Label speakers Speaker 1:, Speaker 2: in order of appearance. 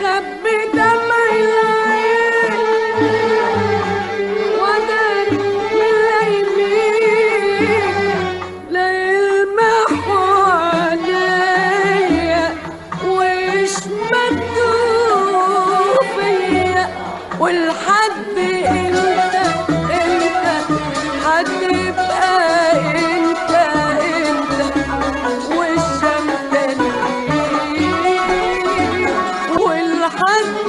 Speaker 1: واخبي دمع العين واداري من اليمين لا يلمحوا عليا ويشمتوا فيا. والحد امتى هتبقى انت والشمس والحد